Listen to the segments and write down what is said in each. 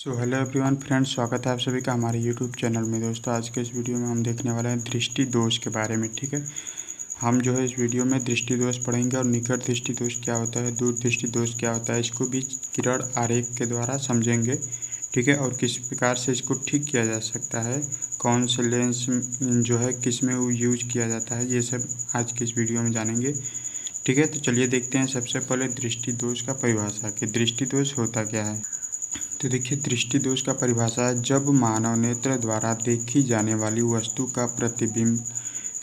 Hello everyone friends, स्वागत है आप सभी का हमारे यूट्यूब चैनल में। दोस्तों, आज के इस वीडियो में हम देखने वाले हैं दृष्टि दोष के बारे में। ठीक है, हम जो है इस वीडियो में दृष्टि दोष पढ़ेंगे और निकट दृष्टि दोष क्या होता है, दूर दृष्टि दोष क्या होता है, इसको भी किरण आरेख के द्वारा समझेंगे। ठीक है, और किस प्रकार से इसको ठीक किया जा सकता है, कौन से लेंस जो है किस में वो यूज किया जाता है, ये सब आज की इस वीडियो में जानेंगे। ठीक है, तो चलिए देखते हैं सबसे पहले दृष्टि दोष का परिभाषा कि दृष्टि दोष होता क्या है। तो देखिए, दृष्टि दोष का परिभाषा है जब मानव नेत्र द्वारा देखी जाने वाली वस्तु का प्रतिबिंब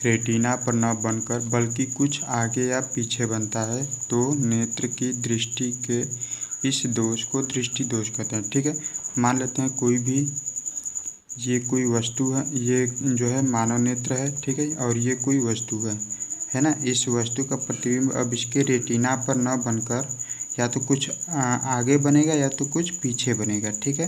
रेटिना पर न बनकर बल्कि कुछ आगे या पीछे बनता है तो नेत्र की दृष्टि के इस दोष को दृष्टि दोष कहते हैं। ठीक है, मान लेते हैं कोई भी ये कोई वस्तु है, ये जो है मानव नेत्र है। ठीक है, और ये कोई वस्तु है ना। इस वस्तु का प्रतिबिंब अब इसके रेटिना पर न बनकर या तो कुछ आगे बनेगा या तो कुछ पीछे बनेगा। ठीक है,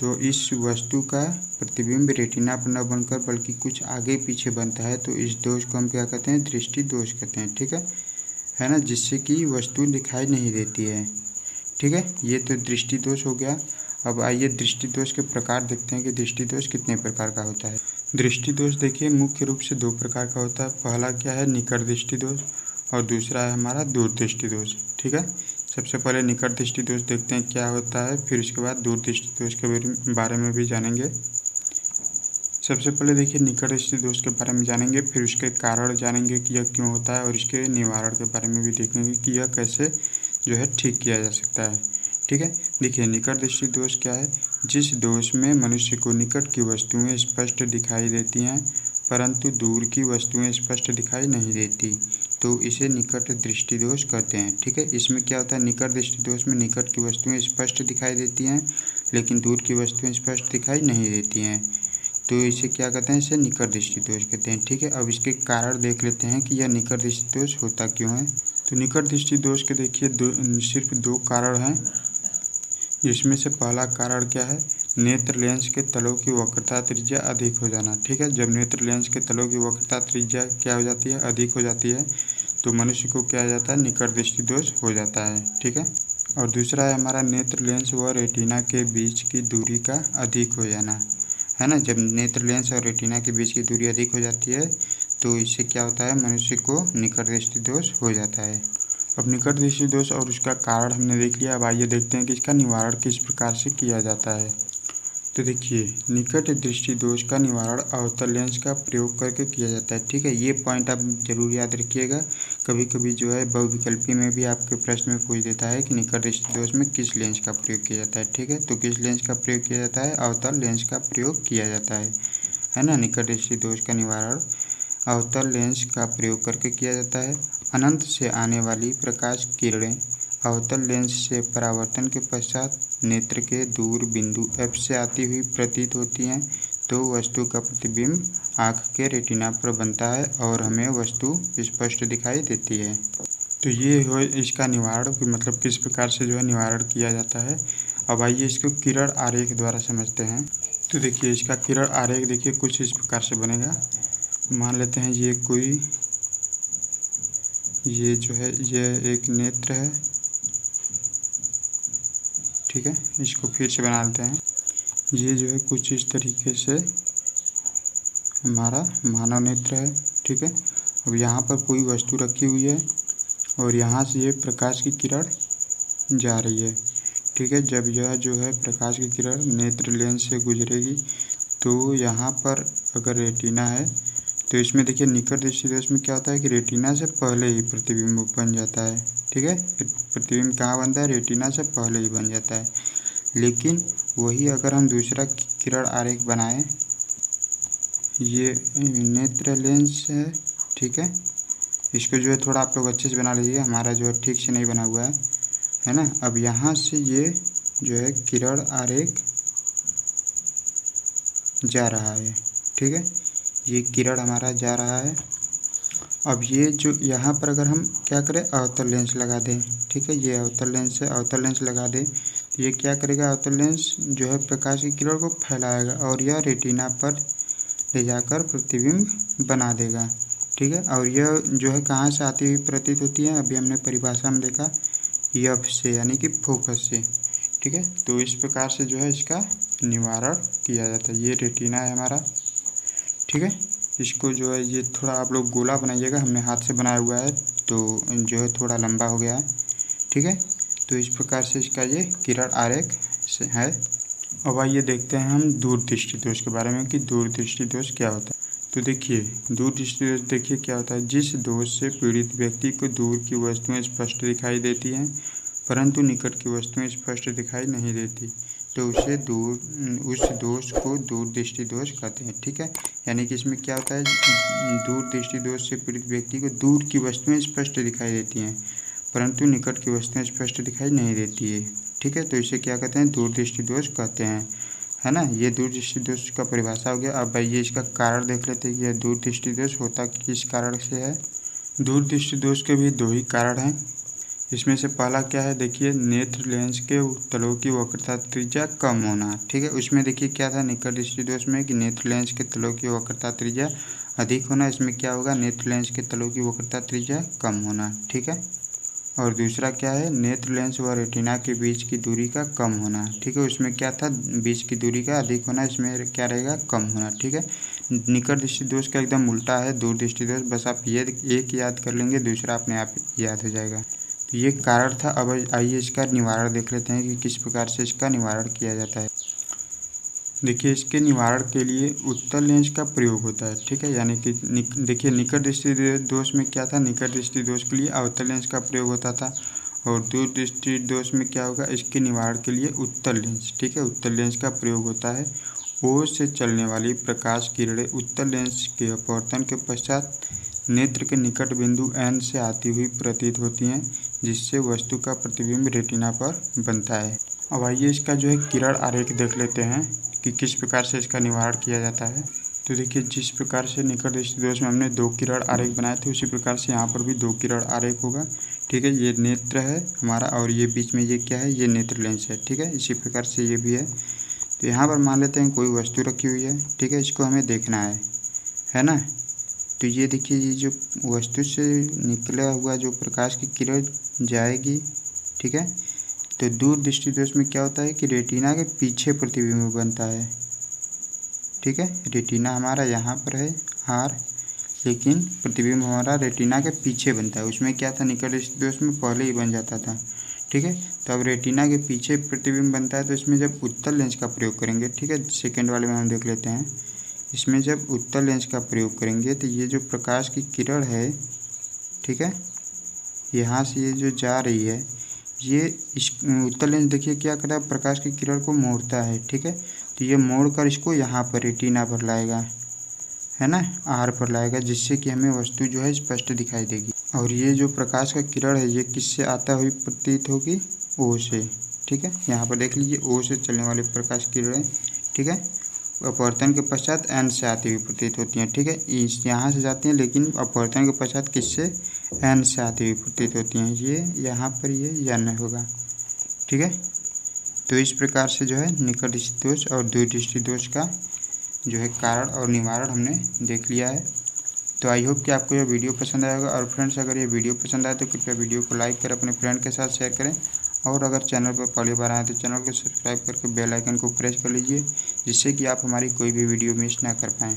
तो इस वस्तु का प्रतिबिंब रेटिना पर न बनकर बल्कि कुछ आगे पीछे बनता है तो इस दोष को हम क्या कहते हैं, दृष्टि दोष कहते हैं। ठीक है ना, जिससे कि वस्तु दिखाई नहीं देती है। ठीक है, ये तो दृष्टि दोष हो गया। अब आइए दृष्टि दोष के प्रकार देखते हैं कि दृष्टि दोष कितने प्रकार का होता है। दृष्टि दोष देखिए मुख्य रूप से दो प्रकार का होता है। पहला क्या है, निकट दृष्टि दोष, और दूसरा है हमारा दूर दृष्टि दोष। ठीक है, सबसे पहले निकट दृष्टि दोष देखते हैं क्या होता है, फिर उसके बाद दूर दृष्टि दोष के बारे में भी जानेंगे। सबसे पहले देखिए निकट दृष्टि दोष के बारे में जानेंगे, फिर उसके कारण जानेंगे कि यह क्यों होता है, और इसके निवारण के बारे में भी देखेंगे कि यह कैसे जो है ठीक किया जा सकता है। ठीक है, देखिए निकट दृष्टि दोष क्या है, जिस दोष में मनुष्य को निकट की वस्तुएं स्पष्ट दिखाई देती हैं परंतु दूर की वस्तुएं स्पष्ट दिखाई नहीं देती, तो इसे निकट दृष्टि दोष कहते हैं। ठीक है, इसमें क्या होता है, निकट दृष्टि दोष में निकट की वस्तुएं स्पष्ट दिखाई देती हैं लेकिन दूर की वस्तुएं स्पष्ट दिखाई नहीं देती हैं, तो इसे क्या कहते हैं, इसे निकट दृष्टि दोष कहते हैं। ठीक है, अब इसके कारण देख लेते हैं कि यह निकट दृष्टि दोष होता क्यों है। तो निकट दृष्टि दोष के देखिए सिर्फ दो कारण हैं, जिसमें से पहला कारण क्या है, नेत्र लेंस के तलों की वक्रता त्रिज्या अधिक हो जाना। ठीक है, जब नेत्र लेंस के तलों की वक्रता त्रिज्या क्या हो जाती है, अधिक हो जाती है, तो मनुष्य को क्या हो जाता है, निकट दृष्टि दोष हो जाता है। ठीक है, और दूसरा है हमारा नेत्र लेंस व रेटिना के बीच की दूरी का अधिक हो जाना, है ना। जब नेत्र लेंस और रेटिना के बीच की दूरी अधिक हो जाती है तो इससे क्या होता है, मनुष्य को निकट दृष्टि दोष हो जाता है। अब निकट दृष्टि दोष और उसका कारण हमने देख लिया। अब आइए देखते हैं कि इसका निवारण किस प्रकार से किया जाता है। तो देखिए, निकट दृष्टि दोष का निवारण अवतल लेंस का प्रयोग करके किया जाता है। ठीक है, ये पॉइंट आप जरूर याद रखिएगा। कभी कभी जो है बहुविकल्पी में भी आपके प्रश्न में पूछ देता है कि निकट दृष्टि दोष में किस लेंस का प्रयोग किया जाता है। ठीक है, तो किस लेंस का प्रयोग किया जाता है, अवतल लेंस का प्रयोग किया जाता है ना। निकट दृष्टि दोष का निवारण अवतल लेंस का प्रयोग करके किया जाता है। अनंत से आने वाली प्रकाश किरणें अवतल लेंस से परावर्तन के पश्चात नेत्र के दूर बिंदु F से आती हुई प्रतीत होती हैं, तो वस्तु का प्रतिबिंब आँख के रेटिना पर बनता है और हमें वस्तु स्पष्ट दिखाई देती है। तो ये हो इसका निवारण कि मतलब किस प्रकार से जो है निवारण किया जाता है। अब आइए इसको किरण आरेख द्वारा समझते हैं। तो देखिए, इसका किरण आरेख देखिए कुछ इस प्रकार से बनेगा। मान लेते हैं ये जो है ये एक नेत्र है। ठीक है, इसको फिर से बना लेते हैं। ये जो है कुछ इस तरीके से हमारा मानव नेत्र है। ठीक है, अब यहाँ पर कोई वस्तु रखी हुई है और यहाँ से ये प्रकाश की किरण जा रही है। ठीक है, जब यह जो है प्रकाश की किरण नेत्र लेंस से गुजरेगी तो यहाँ पर अगर रेटिना है तो इसमें देखिए निकट दृष्टि दोष में क्या होता है कि रेटिना से पहले ही प्रतिबिंब बन जाता है। ठीक है, प्रतिबिंब कहाँ बनता है, रेटिना से पहले ही बन जाता है। लेकिन वही अगर हम दूसरा किरण आरेख बनाएं, ये नेत्र लेंस है। ठीक है, इसको जो है थोड़ा आप लोग अच्छे से बना लीजिए, हमारा जो है ठीक से नहीं बना हुआ है ना। अब यहाँ से ये जो है किरण आरेख जा रहा है। ठीक है, ये किरण हमारा जा रहा है। अब ये जो यहाँ पर अगर हम क्या करें, अवतल लेंस लगा दें। ठीक है, ये अवतल लेंस है, अवतल लेंस लगा दें, ये क्या करेगा, अवतल लेंस जो है प्रकाश की किरण को फैलाएगा और यह रेटिना पर ले जाकर प्रतिबिंब बना देगा। ठीक है, और यह जो है कहाँ से आती हुई प्रतीत होती है, अभी हमने परिभाषा में देखा, एफ से यानी कि फोकस से। ठीक है। तो इस प्रकार से जो है इसका निवारण किया जाता है। ये रेटिना है हमारा, ठीक है। इसको जो है ये थोड़ा आप लोग गोला बनाइएगा, हमने हाथ से बनाया हुआ है तो जो है थोड़ा लंबा हो गया है, ठीक है। तो इस प्रकार से इसका ये किरण आरेख से है। अब आइए देखते हैं हम दूरदृष्टि दोष के बारे में कि दूरदृष्टि दोष क्या होता है। तो देखिए दूरदृष्टि दोष देखिए क्या होता है। जिस दोष से पीड़ित व्यक्ति को दूर की वस्तुएं स्पष्ट दिखाई देती हैं परंतु निकट की वस्तुएं स्पष्ट दिखाई नहीं देती, तो उस दोष को दूरदृष्टि दोष कहते हैं, ठीक है। यानी कि इसमें क्या होता है, दूरदृष्टि दोष से पीड़ित व्यक्ति को दूर की वस्तुएं स्पष्ट दिखाई देती हैं परंतु निकट की वस्तुएं स्पष्ट दिखाई नहीं देती है, ठीक है। तो इसे क्या कहते हैं, दूरदृष्टि दोष कहते हैं, है ना। ये दूरदृष्टि दोष का परिभाषा हो गया। अब ये इसका कारण देख लेते हैं कि यह दूरदृष्टि दोष होता किस कारण से है। दूरदृष्टि दोष के भी दो ही कारण हैं। इसमें से पहला क्या है, देखिए नेत्र लेंस के तलों की वक्रता त्रिज्या कम होना, ठीक है। उसमें देखिए क्या था निकट दृष्टि दोष में कि नेत्र लेंस के तलों की वक्रता त्रिज्या अधिक होना। इसमें क्या होगा, नेत्र लेंस के तलों की वक्रता त्रिज्या कम होना, ठीक है। और दूसरा क्या है, नेत्र लेंस व रेटिना के बीच की दूरी का कम होना, ठीक है। उसमें क्या था, बीच की दूरी का अधिक होना, इसमें क्या रहेगा, कम होना, ठीक है। निकट दृष्टि दोष का एकदम उल्टा है दूरदृष्टि दोष। बस आप ये एक याद कर लेंगे, दूसरा अपने आप याद हो जाएगा। तो ये कारण था। अब आइए इसका निवारण देख लेते हैं कि किस प्रकार से इसका निवारण किया जाता है। देखिए इसके निवारण के लिए उत्तल लेंस का प्रयोग होता है, ठीक है। यानी कि देखिए निकट दृष्टि दोष में क्या था, निकट दृष्टि दोष के लिए अवतल लेंस का प्रयोग होता था और दूर दृष्टि दोष में क्या होगा, इसके निवारण के लिए उत्तल लेंस, ठीक है, उत्तल लेंस का प्रयोग होता है। ओर से चलने वाली प्रकाश किरणें उत्तल लेंस के अपवर्तन के पश्चात नेत्र के निकट बिंदु N से आती हुई प्रतीत होती हैं, जिससे वस्तु का प्रतिबिंब रेटिना पर बनता है। अब आइए इसका जो है किरण आरेख देख लेते हैं कि किस प्रकार से इसका निवारण किया जाता है। तो देखिए जिस प्रकार से निकट दृष्टि दोष में हमने 2 किरण आरेख बनाए थे उसी प्रकार से यहाँ पर भी 2 किरण आरेख होगा, ठीक है। ये नेत्र है हमारा और ये बीच में ये क्या है, ये नेत्र लेंस है, ठीक है। इसी प्रकार से ये भी है। तो यहाँ पर मान लेते हैं कोई वस्तु रखी हुई है, ठीक है, इसको हमें देखना है ना। तो ये देखिए ये जो वस्तु से निकला हुआ जो प्रकाश की किरण जाएगी, ठीक है। तो दूर दृष्टि दोष में क्या होता है कि रेटिना के पीछे प्रतिबिंब बनता है, ठीक है। रेटिना हमारा यहाँ पर है R, लेकिन प्रतिबिंब हमारा रेटिना के पीछे बनता है। उसमें क्या था, निकट दृष्टि दोष में पहले ही बन जाता था, ठीक है। तो अब रेटिना के पीछे प्रतिबिंब बनता है तो इसमें जब उत्तल लेंस का प्रयोग करेंगे, ठीक है, सेकेंड वाले में हम देख लेते हैं। इसमें जब उत्तल लेंस का प्रयोग करेंगे तो ये जो प्रकाश की किरण है, ठीक है, यहाँ से ये जो जा रही है, ये इस उत्तल लेंस देखिए क्या कर रहा है, प्रकाश की किरण को मोड़ता है, ठीक है। तो ये मोड़ कर इसको यहाँ पर रेटिना पर लाएगा, है ना, R पर लाएगा, जिससे कि हमें वस्तु जो है स्पष्ट दिखाई देगी। और ये जो प्रकाश का किरण है ये किससे आता हुई प्रतीत होगी, O से, ठीक है। यहाँ पर देख लीजिए O से चलने वाली प्रकाश किरणें, ठीक है, अपवर्तन के पश्चात N से आती हुई प्रतीत होती हैं, ठीक है। इस यहाँ से जाती हैं लेकिन अपवर्तन के पश्चात किससे, N से आती हुई प्रतीत होती हैं। ये यहाँ पर ये N होगा, ठीक है। तो इस प्रकार से जो है निकट दृष्टि दोष और दूर दृष्टि दोष का जो है कारण और निवारण हमने देख लिया है। तो आई होप कि आपको यह वीडियो पसंद आएगा। और फ्रेंड्स अगर ये वीडियो पसंद आए तो कृपया वीडियो को लाइक करें, अपने फ्रेंड के साथ शेयर करें और अगर चैनल पर पहली बार आए तो चैनल को सब्सक्राइब करके बेल आइकन को प्रेस कर लीजिए, जिससे कि आप हमारी कोई भी वीडियो मिस ना कर पाएँ।